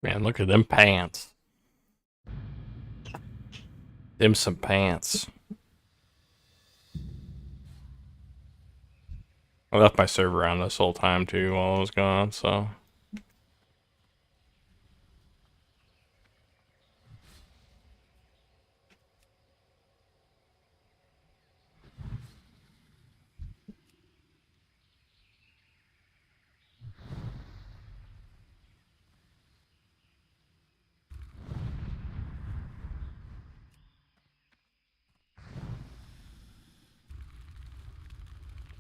Man, look at them pants. Them some pants. I left my server on this whole time too while I was gone, so.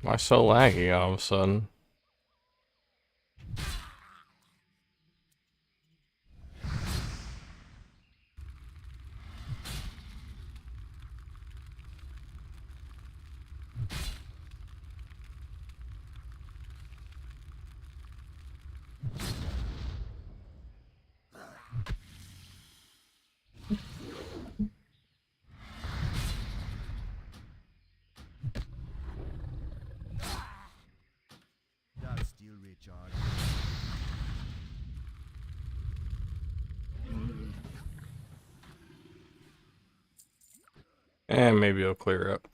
Why so laggy all of a sudden? That's still recharged. And maybe it'll clear up.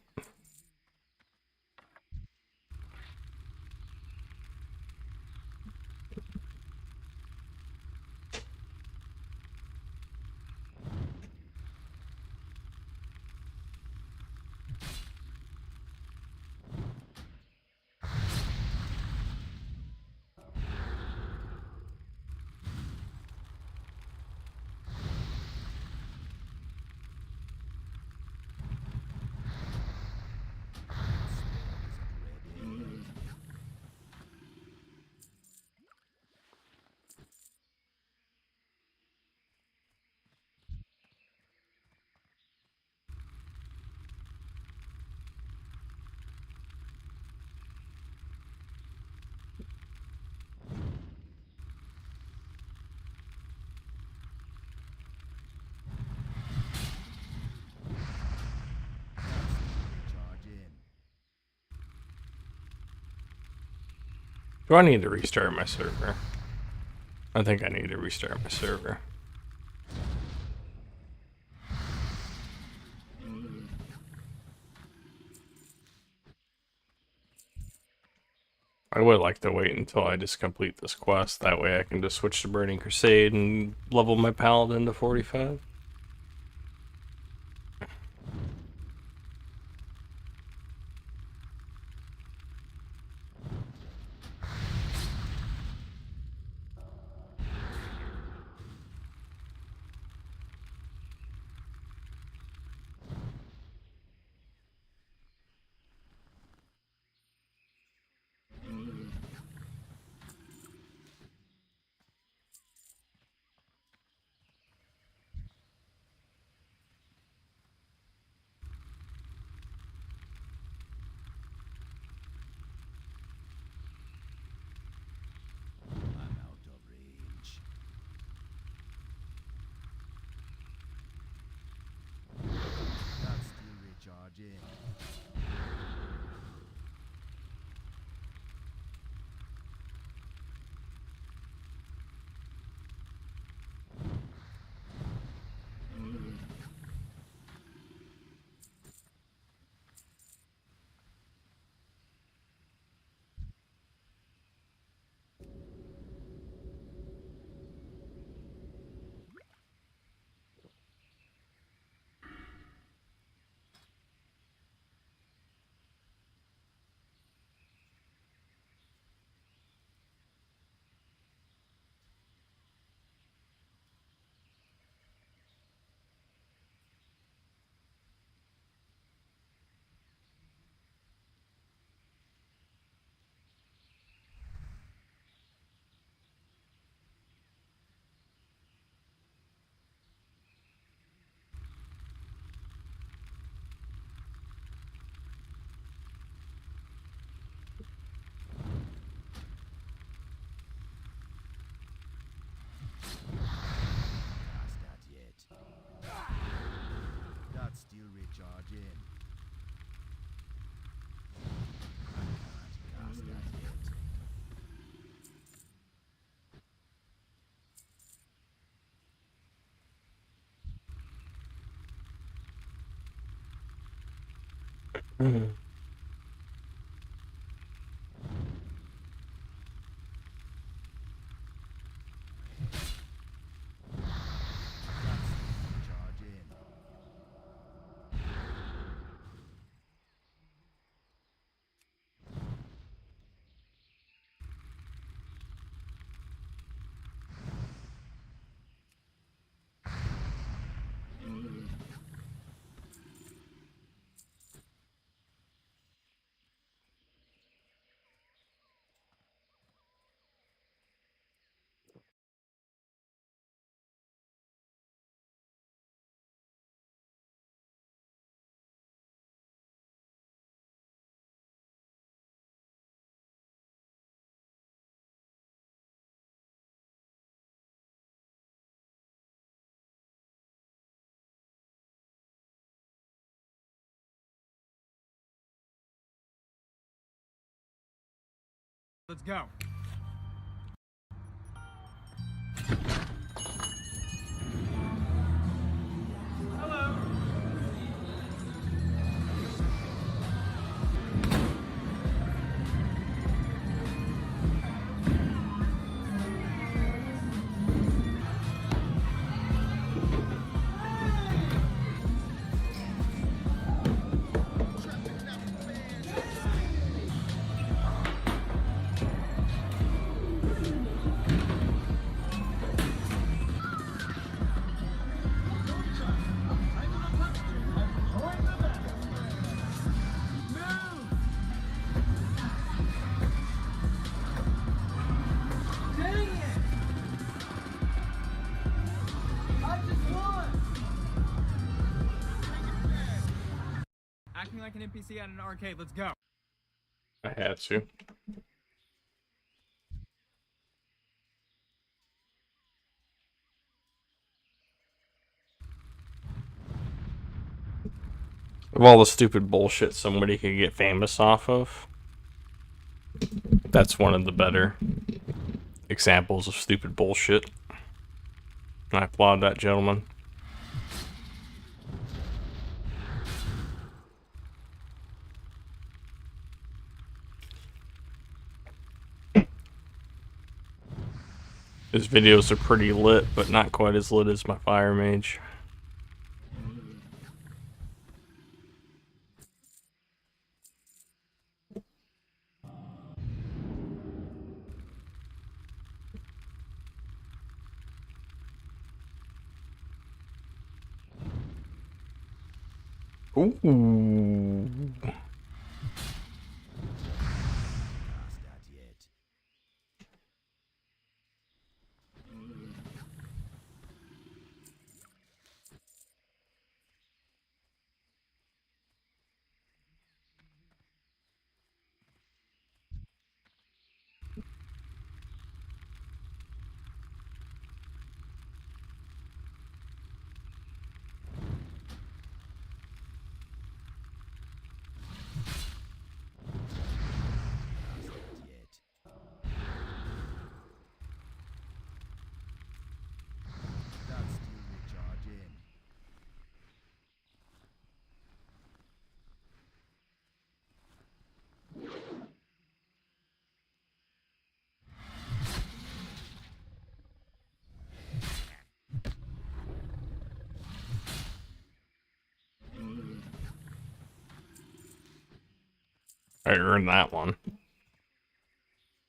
Recharging. Do I need to restart my server? I think I need to restart my server. I would like to wait until I just complete this quest. That way I can just switch to Burning Crusade and level my Paladin to 45. Charge in. Let's go. Acting like an NPC at an arcade. Let's go. I had to. Of all the stupid bullshit somebody could get famous off of, that's one of the better examples of stupid bullshit. I applaud that gentleman. His videos are pretty lit, but not quite as lit as my Fire Mage. Ooh. Past that yet. That's still recharge in. I earned that one.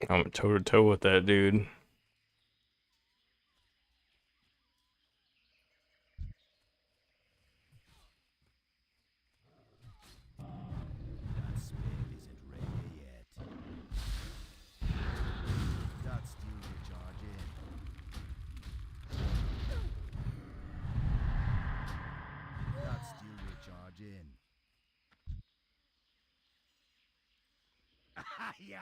I'm toe to toe with that dude. That spade isn't ready yet. That's still recharge in. That's still recharge in. Yeah.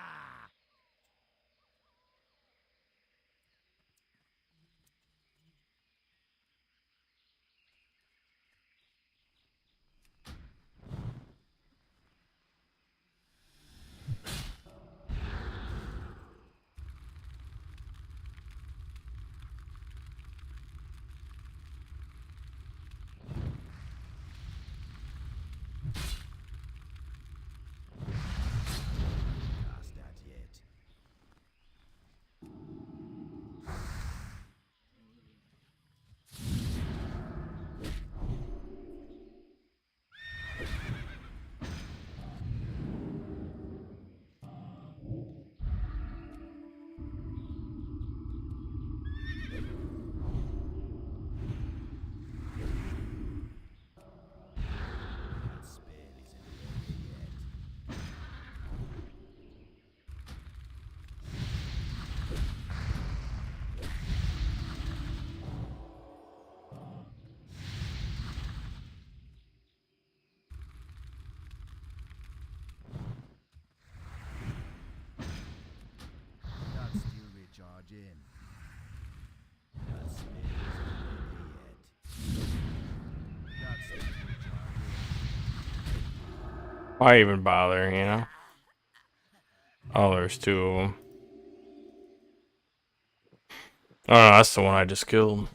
charge in. That spade isn't ready yet. That steel will charge in. Why even bother, you know? Oh, there's two of them. Oh, no, that's the one I just killed.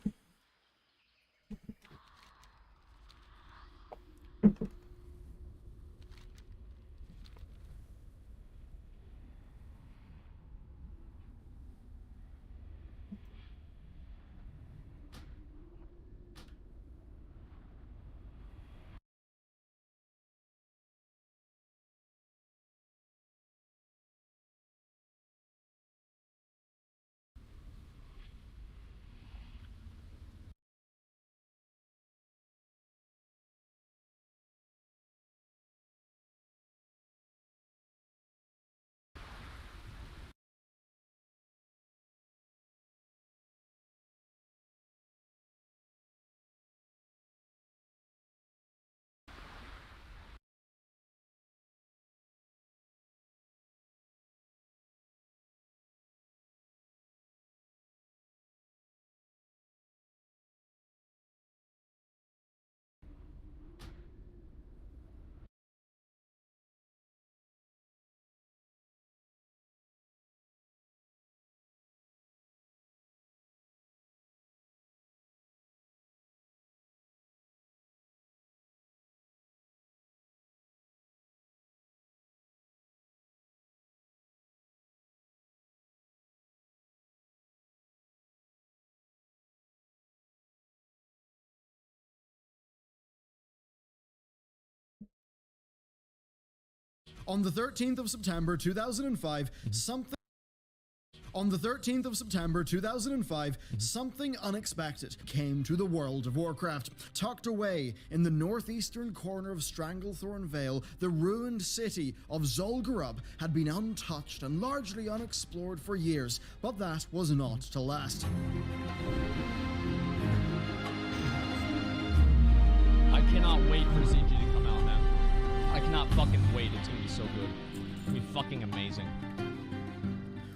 On the 13th of September 2005, something unexpected came to the world of Warcraft. Tucked away in the northeastern corner of Stranglethorn Vale, the ruined city of Zul'Gurub had been untouched and largely unexplored for years, but that was not to last. I cannot wait for CG to come out, man. I cannot fucking wait. It's gonna be so good. It's gonna be fucking amazing.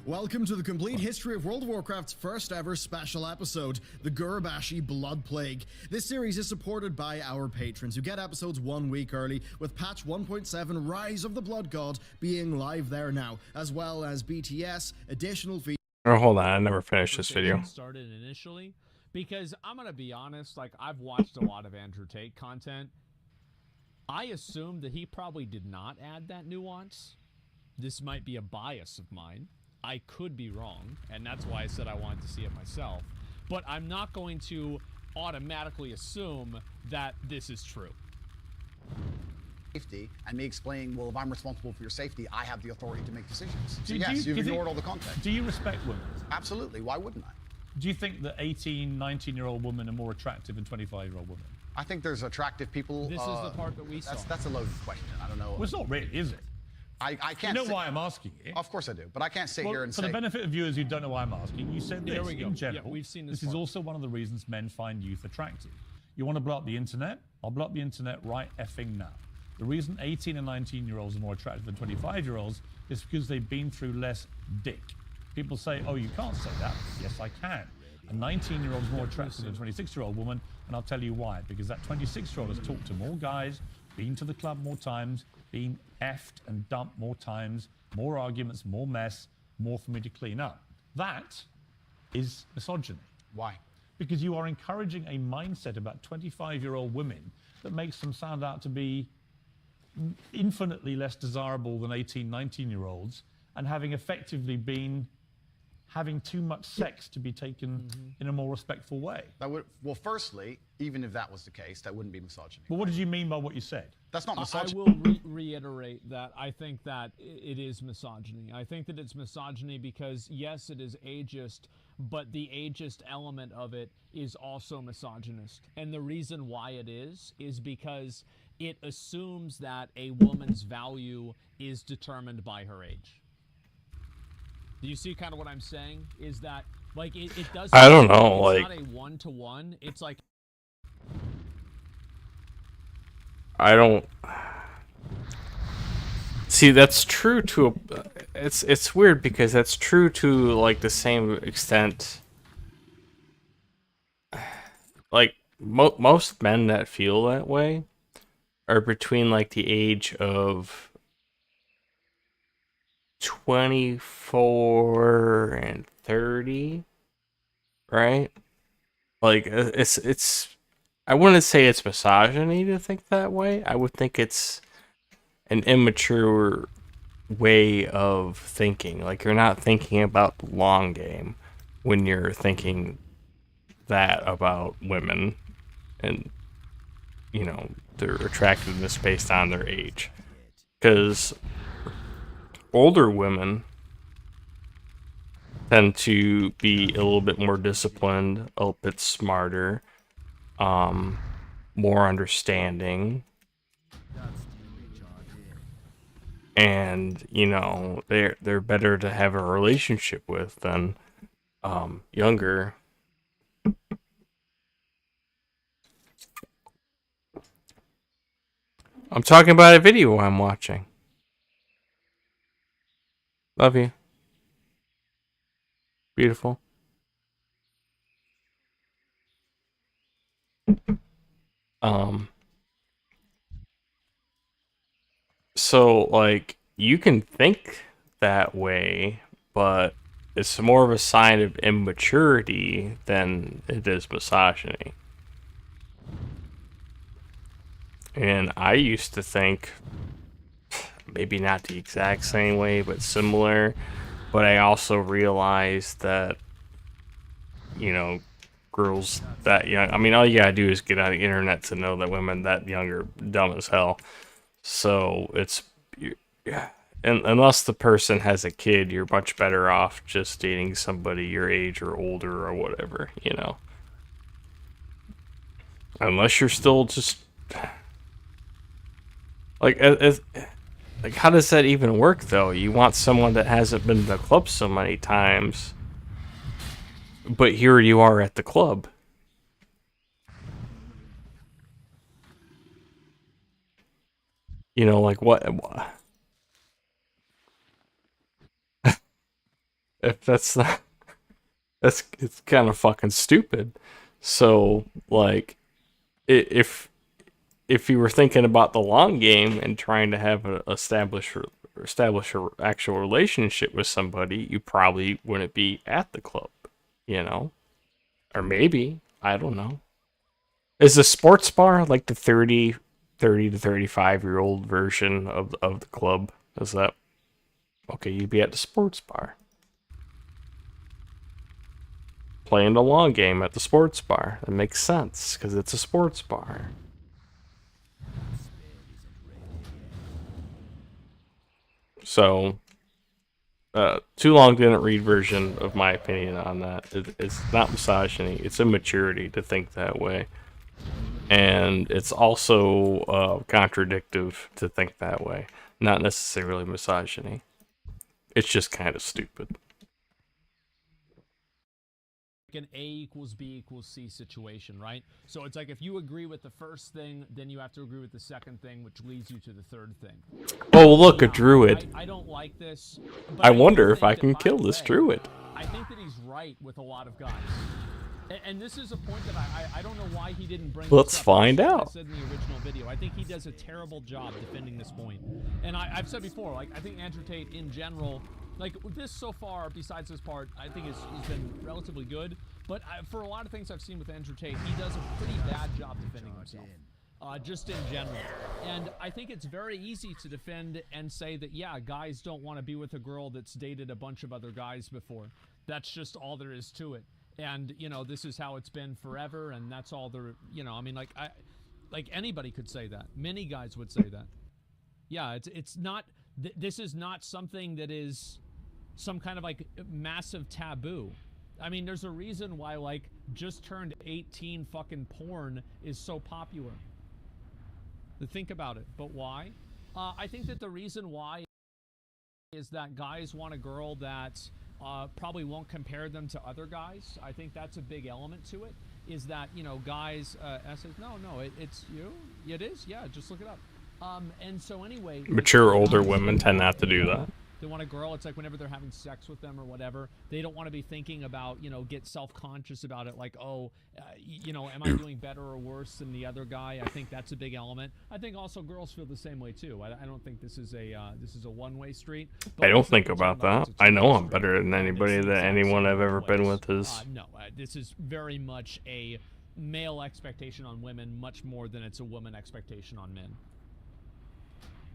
Welcome to the complete history of World of Warcraft's first ever special episode, the Gurabashi Blood Plague. This series is supported by our patrons who get episodes 1 week early, with patch 1.7 Rise of the Blood God being live there now, as well as BTS, additional features. Oh, hold on, I never finished this video. Started initially because I'm gonna be honest, like I've watched a lot of Andrew Tate content. I assumed that he probably did not add that nuance. This might be a bias of mine. I could be wrong, and that's why I said I wanted to see it myself. But I'm not going to automatically assume that this is true. Safety, and me explaining, well, if I'm responsible for your safety, I have the authority to make decisions. So Do yes, you you've think- ignored all the context. Do you respect women? Absolutely, why wouldn't I? Do you think that 18, 19-year-old women are more attractive than 25-year-old women? I think there's attractive people. This is the part that we saw. That's a loaded question. I don't know. Well, it's not really, is it? I You can't. know sit- why I'm asking it? Of course I do, but I can't sit Well, here and for say. the benefit of viewers who don't know why I'm asking, you said this There we go. in general. Yeah, we've seen this This is part. also one of the reasons men find youth attractive. You want to blow up the internet? I'll blow up the internet right effing now. The reason 18 and 19-year-olds are more attractive than 25-year-olds is because they've been through less dick. People say, oh, you can't say that. Yes, I can. A 19-year-old is more attractive than a 26-year-old woman, and I'll tell you why. Because that 26-year-old has talked to more guys, been to the club more times, been effed and dumped more times, more arguments, more mess, more for me to clean up. That is misogyny. Why? Because you are encouraging a mindset about 25-year-old women that makes them sound out to be infinitely less desirable than 18, 19-year-olds, and having effectively been having too much sex to be taken in a more respectful way. That would. Well, firstly, even if that was the case, that wouldn't be misogyny. But what did you mean by what you said? That's not I misogyny. will reiterate that I think that it is misogyny. I think that it's misogyny because, yes, it is ageist, but the ageist element of it is also misogynist. And the reason why it is because it assumes that a woman's value is determined by her age. Do you see kind of what I'm saying? Is that, like, it does... I don't know, it's like... not a one-to-one. It's like... I don't... See, that's true to a. It's weird because that's true to like the same extent. Like most men that feel that way are between like the age of 24 and 30, right? Like it's I wouldn't say it's misogyny to think that way. I would think it's an immature way of thinking. Like you're not thinking about the long game when you're thinking that about women and their attractiveness based on their age. Because older women tend to be a little bit more disciplined, a little bit smarter, more understanding, and they're better to have a relationship with than younger. I'm talking about a video I'm watching. Love you. Beautiful. So like you can think that way, but it's more of a sign of immaturity than it is misogyny. And I used to think, maybe not the exact same way, but similar. But I also realized that, girls that young, I mean, all you gotta do is get on the internet to know that women that young are dumb as hell. So yeah. And unless the person has a kid, you're much better off just dating somebody your age or older or whatever, Unless you're still just like, how does that even work though? You want someone that hasn't been to the club so many times, but here you are at the club. Like what? If that's not, it's kind of fucking stupid. So like, if you were thinking about the long game and trying to have establish a actual relationship with somebody, you probably wouldn't be at the club, or maybe, I don't know. Is the sports bar like the 30 to 35-year-old version of the club? Is that okay? You'd be at the sports bar playing the long game at the sports bar. That makes sense because it's a sports bar. So, too long didn't read version of my opinion on that. It's not misogyny. It's immaturity to think that way. And it's also contradictive to think that way. Not necessarily misogyny. It's just kind of stupid. An A equals B equals C situation, right? So it's like if you agree with the first thing, then you have to agree with the second thing, which leads you to the third thing. Oh, look, a druid. I don't like this. I wonder if I can kill this druid. I think that he's right with a lot of guys. And this is a point that I don't know why he didn't bring. Let's find out. I said in the original video, I think he does a terrible job defending this point. And I've said before, like, I think Andrew Tate in general, like, this so far, besides this part, I think he's been relatively good. But for a lot of things I've seen with Andrew Tate, he does a pretty bad job defending himself. Just in general. And I think it's very easy to defend and say that, yeah, guys don't want to be with a girl that's dated a bunch of other guys before. That's just all there is to it. And, this is how it's been forever, and that's all there, I mean, like anybody could say that. Many guys would say that. Yeah, it's not, this is not something that is some kind of, like, massive taboo. I mean, there's a reason why, like, just turned 18 fucking porn is so popular. Think about it. But why? I think that the reason why is that guys want a girl that probably won't compare them to other guys. I think that's a big element to it, is that, guys, says, no, it's you. It is? Yeah, just look it up. And so anyway, Mature older women tend not to do that. They want a girl. It's like whenever they're having sex with them or whatever, they don't want to be thinking about, get self-conscious about it. Like, oh, am I doing better or worse than the other guy? I think that's a big element. I think also girls feel the same way too. I don't think this is a one-way street. I don't think about that. I know I'm better than anybody that anyone I've ever been with is. No, this is very much a male expectation on women, much more than it's a woman expectation on men.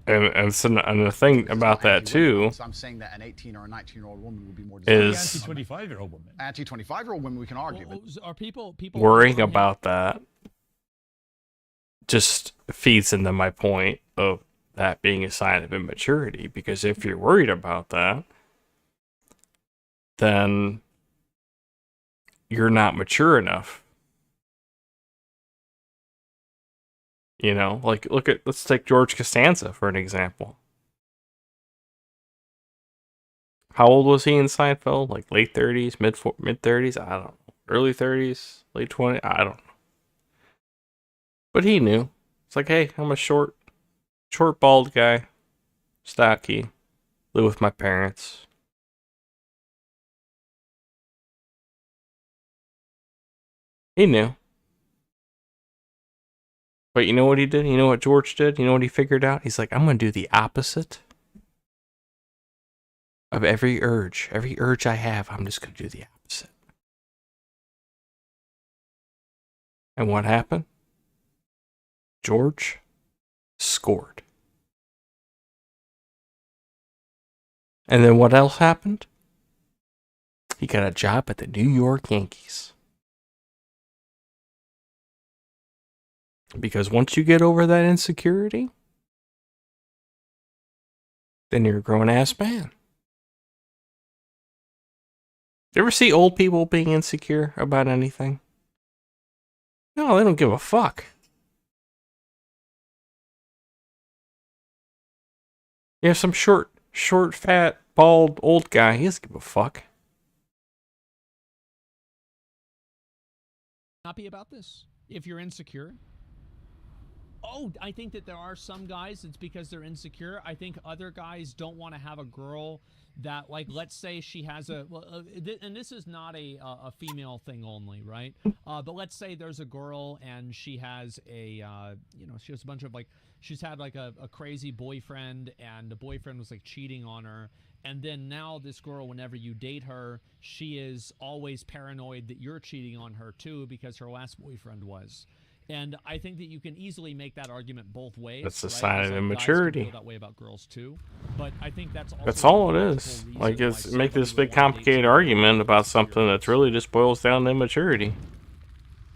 And the thing about that too, so I'm saying that an 18 or a 19-year-old woman would be more is anti-25-year-old women. Anti-25-year-old women, we can argue. Well, are people worrying about that just feeds into my point of that being a sign of immaturity. Because if you're worried about that, then you're not mature enough. Like let's take George Costanza for an example. How old was he in Seinfeld? Like late 30s, mid 30s? I don't know. Early 30s, late 20s? I don't know. But he knew. It's like, hey, I'm a short, bald guy, stocky, live with my parents. He knew. But you know what he did? You know what George did? You know what he figured out? He's like, I'm going to do the opposite of every urge. Every urge I have, I'm just going to do the opposite. And what happened? George scored. And then what else happened? He got a job at the New York Yankees. Because once you get over that insecurity, then you're a grown-ass man. You ever see old people being insecure about anything? No, they don't give a fuck. You have some short, fat, bald, old guy. He doesn't give a fuck. Happy about this? If you're insecure? Oh, I think that there are some guys it's because they're insecure. I think other guys don't want to have a girl that, like, let's say she has and this is not a female thing only, right? But let's say there's a girl and she has she has a bunch of, like, she's had like a crazy boyfriend, and the boyfriend was like cheating on her. And then now this girl, whenever you date her, she is always paranoid that you're cheating on her too because her last boyfriend was. And I think that you can easily make that argument both ways. That's a sign of immaturity. Guys can feel that way about girls too, but I think that's all it is. Like, it's make this big complicated argument about something that's really just boils down to immaturity.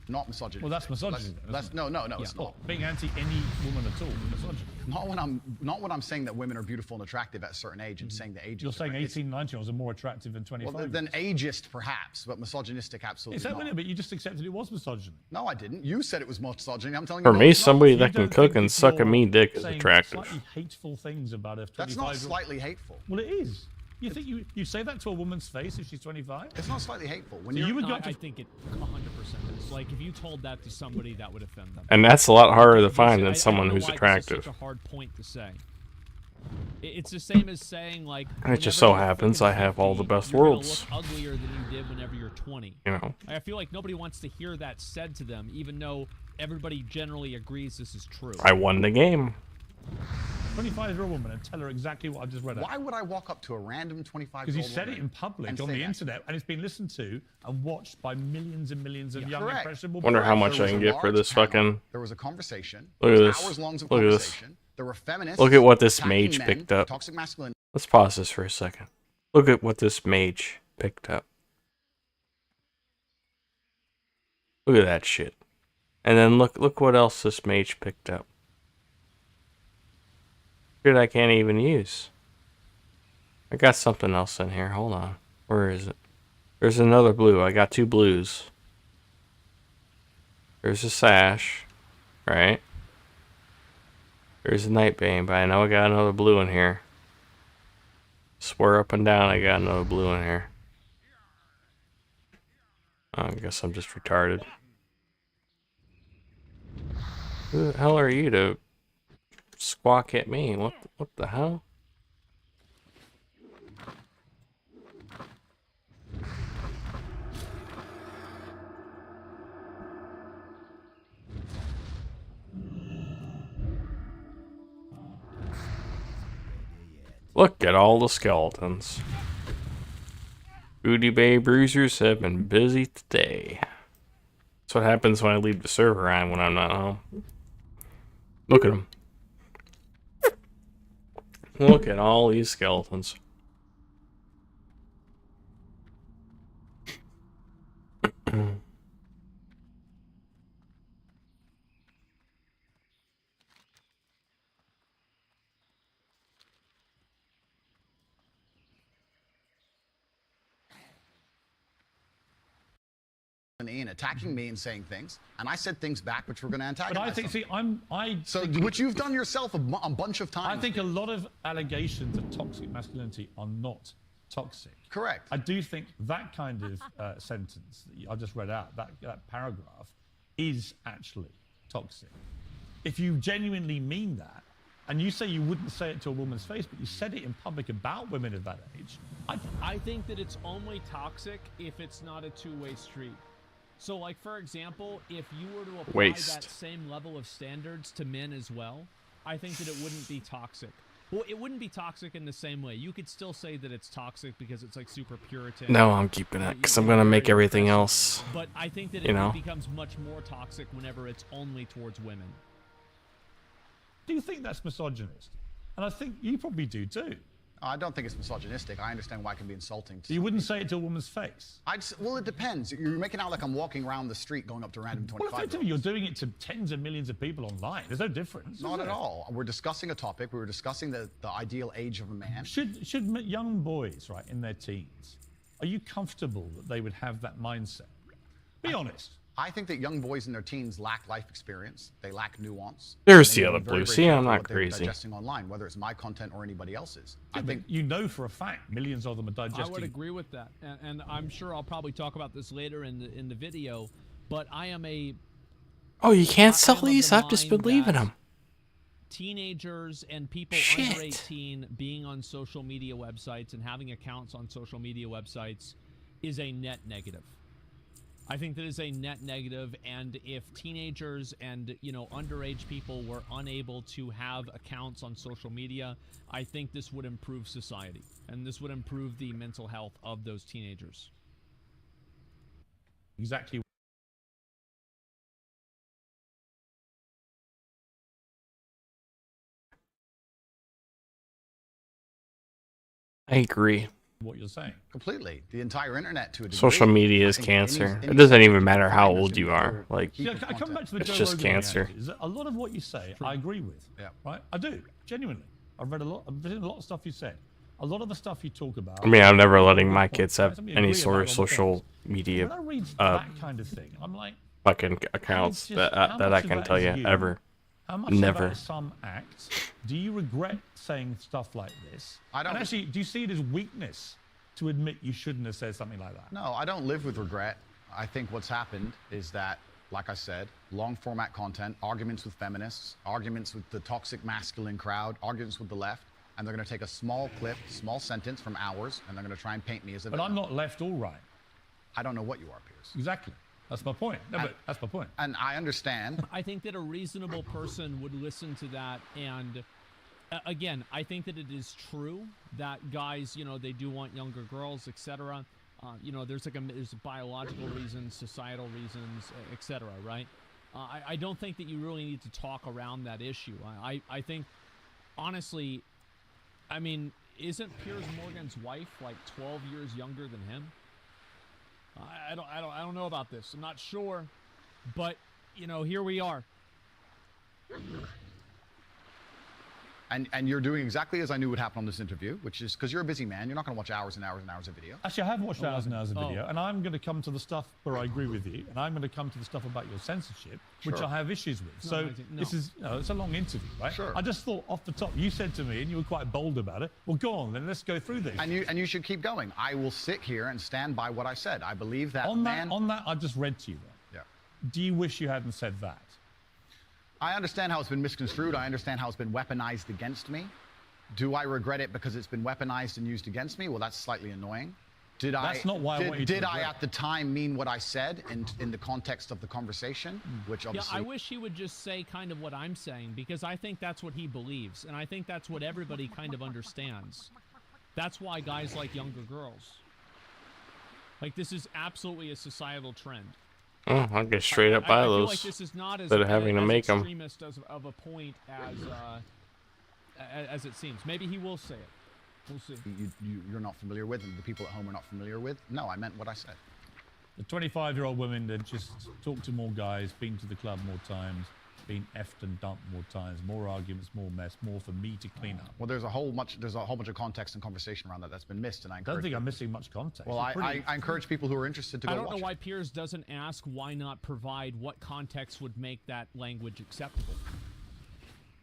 Not misogyny. Well, that's misogyny. No, it's not. Being anti any woman at all, misogyny. Not when I'm saying that women are beautiful and attractive at a certain age and saying that ageist. You're saying 18, 19-year-olds are more attractive than 25. Well, than ageist, perhaps, but misogynistic, absolutely Is that not. Really? But you just accepted it was misogyny. No, I didn't. You said it was misogyny. I'm telling For you. me, somebody that can cook and suck a mean dick is attractive. Slightly hateful things about a 25. That's not slightly hateful. Well, it is. You think you say that to a woman's face if she's 25? It's not slightly hateful. When I think it 100% is. Like, if you told that to somebody, that would offend them. And that's a lot harder to find than someone who's attractive. It's such a hard point to say. It's the same as saying, like, and it just so happens I have all the best worlds. Look uglier than you did whenever you're 20. You know. I feel like nobody wants to hear that said to them, even though everybody generally agrees this is true. I won the game. 25-year-old woman and tell her exactly what I just read out. Why would I walk up to a random 25-year-old woman? Because you said it in public on the internet, and it's been listened to and watched by millions and millions of young, impressionable. Wonder how much I can get for this fucking. There was a conversation. Look at this. Hours long of Look at this. conversation. There were feminists. Look at what this mage picked up. Toxic masculinity. Let's pause this for a second. Look at what this mage picked up. Look at that shit. And then look what else this mage picked up. Shit I can't even use. I got something else in here. Hold on. Where is it? There's another blue. I got two blues. There's a sash. Right? There's a Nightbane, but I know I got another blue in here. Swear up and down I got another blue in here. Oh, I guess I'm just retarded. Who the hell are you to squawk at me. What the hell? Look at all the skeletons. Booty Bay Bruisers have been busy today. That's what happens when I leave the server on when I'm not home. Look at them. Look at all these skeletons. And attacking me and saying things, and I said things back which were going to antagonize. But I think, them. So, which you've done yourself a bunch of times. I think a lot of allegations of toxic masculinity are not toxic. Correct. I do think that kind of sentence that I just read out, that paragraph, is actually toxic. If you genuinely mean that, and you say you wouldn't say it to a woman's face, but you said it in public about women of that age, I think that it's only toxic if it's not a two-way street. So, like, for example, if you were to apply that same level of standards to men as well, I think that it wouldn't be toxic. Well, it wouldn't be toxic in the same way. You could still say that it's toxic because it's, like, super Puritan. No, I'm keeping it, because I'm going to make everything else, But I think that it becomes much more toxic whenever it's only towards women. Do you think that's misogynist? And I think you probably do too. I don't think it's misogynistic. I understand why it can be insulting. You wouldn't say it to a woman's face? Well, it depends. You're making out like I'm walking around the street going up to random 25-year-olds. Well, effectively, you're doing it to tens of millions of people online. There's no difference. Not at all. We're discussing a topic. We were discussing the ideal age of a man. Should young boys, right, in their teens, are you comfortable that they would have that mindset? Be honest. I think that young boys in their teens lack life experience. They lack nuance. There's the other blue. See, I'm not crazy. Digesting online, whether it's my content or anybody else's. Yeah, I think you know for a fact millions of them are digesting. I would agree with that, and I'm sure I'll probably talk about this later in the video. But I am a. Oh, you can't sell these? I've just been leaving them. Teenagers and people under 18 being on social media websites and having accounts on social media websites is a net negative. I think that is a net negative, and if teenagers and, you know, underage people were unable to have accounts on social media, I think this would improve society, and this would improve the mental health of those teenagers. Exactly. I agree. What you're saying. Completely. The entire internet to a degree. Social media is cancer. It doesn't even matter how old you are. Like, I come back to the it's Joe just Rogan cancer. reactions. A lot of what you say, I agree with. Yeah. Right? I do. Genuinely. I've read a lot of stuff you said. A lot of the stuff you talk about. I mean, I'm never letting my kids have any sort of social media when I read that kind of thing, I'm like, fucking accounts that I can tell you ever. How much Never. About some acts do you regret saying stuff like this? I don't. And actually, do you see it as weakness to admit you shouldn't have said something like that? No, I don't live with regret. I think what's happened is that, like I said, long format content, arguments with feminists, arguments with the toxic masculine crowd, arguments with the left, and they're going to take a small clip, small sentence from ours, and they're going to try and paint me as a villain. But I'm not left or right. I don't know what you are, Piers. Exactly. That's my point. No, but that's my point. And I understand. I think that a reasonable person would listen to that, and again, I think that it is true that guys, you know, they do want younger girls, etc. You know, there's biological reasons, societal reasons, etc. Right? I don't think that you really need to talk around that issue. I think, honestly, I mean, isn't Piers Morgan's wife like 12 years younger than him? I don't know about this. I'm not sure, but you know, here we are. And you're doing exactly as I knew would happen on this interview, which is because you're a busy man. You're not going to watch hours and hours and hours of video. Actually, I have watched hours and hours of video, and I'm going to come to the stuff where I agree with you, and I'm going to come to the stuff about your censorship, which I have issues with. So this is, you know, it's a long interview, right? Sure. I just thought off the top, you said to me, and you were quite bold about it. Well, go on, then let's go through this. And you should keep going. I will sit here and stand by what I said. I believe that on that I just read to you. Then. Yeah. Do you wish you hadn't said that? I understand how it's been misconstrued. I understand how it's been weaponized against me. Do I regret it because it's been weaponized and used against me? Well, that's slightly annoying. That's not why I want you to Did I regret at the time mean what I said in the context of the conversation? Which Yeah, obviously... I wish he would just say kind of what I'm saying, because I think that's what he believes, and I think that's what everybody kind of understands. That's why guys like younger girls. Like, this is absolutely a societal trend. Oh, I'll get straight up by I feel those. like this is not as, Instead of having to as make 'em. extremist of a point as it seems. Maybe he will say it. We'll see. You're not familiar with, and the people at home are not familiar with. No, I meant what I said. The 25-year-old women that just talk to more guys, been to the club more times, been effed and dumped more times, more arguments, more mess, more for me to clean up. Well, there's a whole bunch of context and conversation around that's been missed, and I I encourage don't think I'm people- missing much context. Well, I encourage people who are interested to go I don't watch know it. why Piers doesn't ask why not provide what context would make that language acceptable.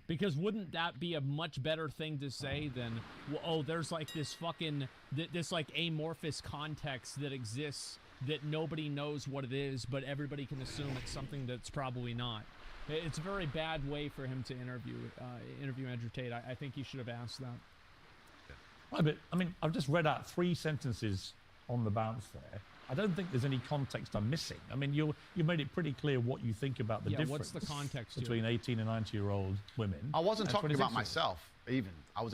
Because wouldn't that be a much better thing to say than, well, oh, there's like this fucking, this like amorphous context that exists that nobody knows what it is, but everybody can assume it's something that's probably not. It's a very bad way for him to interview Andrew Tate. I think he should have asked that. Right, but I mean, I've just read out 3 sentences on the bounce there. I don't think there's any context I'm missing. I mean, you made it pretty clear what you think about the difference. What's the context here? between 18 and 90-year-old women? I wasn't and talking about 26-year-olds. myself, even. I was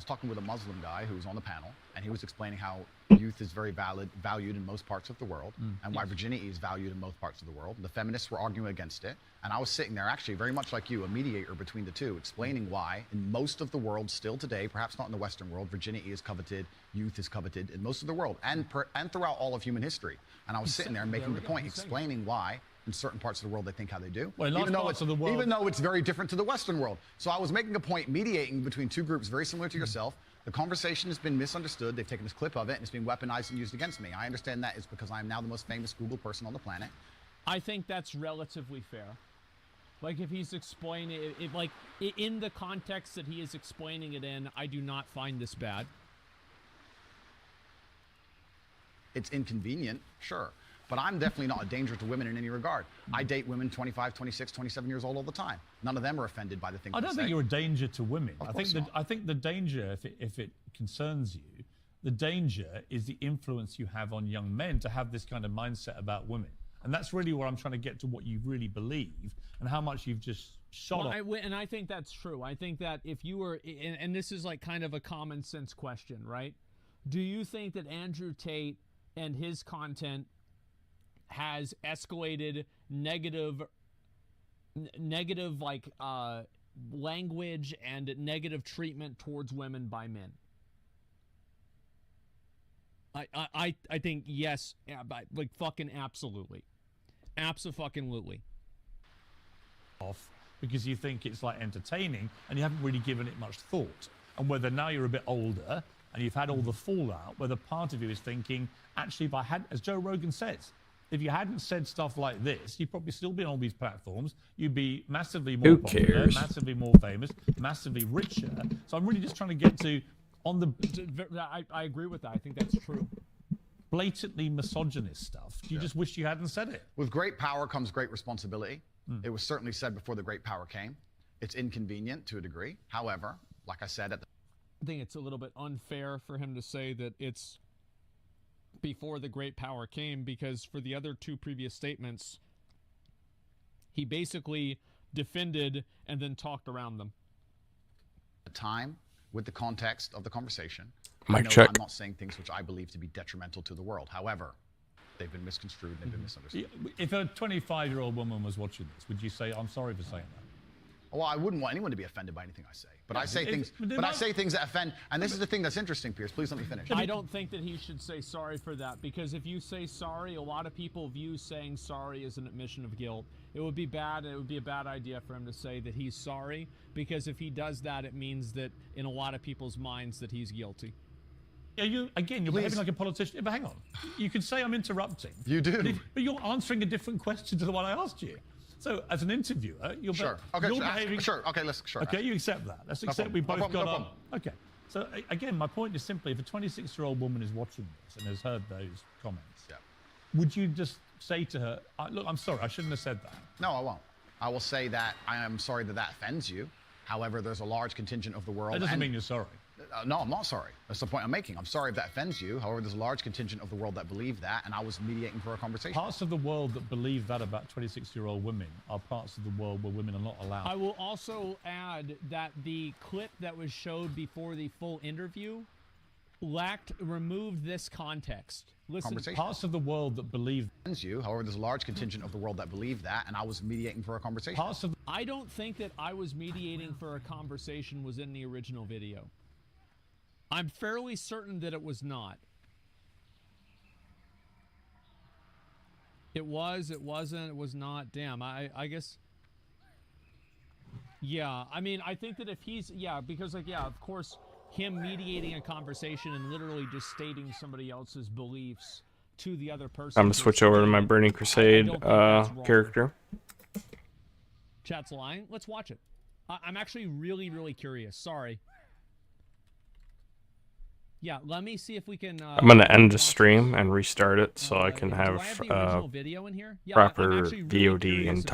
talking with a Muslim guy who was on the panel, and he was explaining how youth is very valued in most parts of the world, and why virginity is valued in most parts of the world. The feminists were arguing against it, and I was sitting there, actually, very much like you, a mediator between the two, explaining why, in most of the world still today, perhaps not in the Western world, virginity is coveted, youth is coveted in most of the world, and throughout all of human history. And I was sitting there making the point, explaining why in certain parts of the world they think how they do, Well, in large parts of the world- even though it's very different to the Western world. So I was making a point, mediating between two groups very similar to yourself. The conversation has been misunderstood. They've taken this clip of it, and it's been weaponized and used against me. I understand that is because I am now the most famous Google person on the planet. I think that's relatively fair. Like, if he's explaining it, like, in the context that he is explaining it in, I do not find this bad. It's inconvenient, sure. But I'm definitely not a danger to women in any regard. I date women 25, 26, 27 years old all the time. None of them are offended by the things I don't say. think you're a danger to women. Of I course think not. I think the danger, if it concerns you, the danger is the influence you have on young men to have this kind of mindset about women. And that's really where I'm trying to get to what you really believe and how much you've just shot off. And I think that's true. I think that if you were, and this is like kind of a common sense question, right? Do you think that Andrew Tate and his content has escalated negative like language and negative treatment towards women by men? I think yes, like fucking absolutely, abso-fucking-lutely. Off because you think it's like entertaining and you haven't really given it much thought. And whether now you're a bit older and you've had all the fallout, whether part of you is thinking, actually, if I had, as Joe Rogan says, if you hadn't said stuff like this, you'd probably still be on all these platforms. You'd be massively more popular, cares? massively more famous, massively richer. So I'm really just trying to get to, on the I agree with that. I think that's true. blatantly misogynist stuff, do you just wish you hadn't said it? With great power comes great responsibility. It was certainly said before the great power came. It's inconvenient to a degree. However, like I said, I think it's a little bit unfair for him to say that it's before the great power came, because for the other 2 previous statements, he basically defended and then talked around them. the time, with the context of the conversation, Mic I know check. I'm not saying things which I believe to be detrimental to the world. However, they've been misconstrued and they've been misunderstood. If a 25-year-old woman was watching this, would you say, I'm sorry for saying that? Well, I wouldn't want anyone to be offended by anything I say. But I say if- things. but But I say things that offend. And this is the thing that's interesting, Pierce. Please let me finish. I don't think that he should say sorry for that, because if you say sorry, a lot of people view saying sorry as an admission of guilt. It would be bad. It would be a bad idea for him to say that he's sorry, because if he does that, it means that in a lot of people's minds that he's guilty. Yeah, you're behaving like a politician. But hang on. You could say I'm interrupting. You do. But you're answering a different question to the one I asked you. So, as an interviewer, you're Sure. Okay. you're Sure. behaving. Sure. Okay. Let's. Sure. Okay, you accept that. Let's accept problem. we No both problem, got no on. problem. Okay. So, again, my point is simply if a 26-year-old woman is watching this and has heard those comments, Yeah. would you just say to her, look, I'm sorry, I shouldn't have said that? No, I won't. I will say that I am sorry that that offends you. However, there's a large contingent of the world. That doesn't and- mean you're sorry. No, I'm not sorry. That's the point I'm making. I'm sorry if that offends you. However, there's a large contingent of the world that believe that, and I was mediating for a conversation. Parts of the world that believe that about 26-year-old women are parts of the world where women are not allowed. I will also add that the clip that was showed before the full interview removed this context. Listen, Conversation. Parts of the world that believe. Offends you. However, there's a large contingent of the world that believe that, and I was mediating for a conversation. Parts of. I don't think that I was mediating for a conversation was in the original video. I'm fairly certain that it was not. It was, it wasn't, it was not. Damn, I guess. Yeah, I mean, I think that if he's, yeah, because like, yeah, of course, him mediating a conversation and literally just stating somebody else's beliefs to the other person. I'm gonna switch over to my Burning Crusade character. Chat's lying. Let's watch it. I'm actually really, really curious. Sorry. Yeah, let me see if we can. I'm gonna end the stream and restart it so I can do have I have the original video in here? Yeah, I'm proper actually really VOD curious and about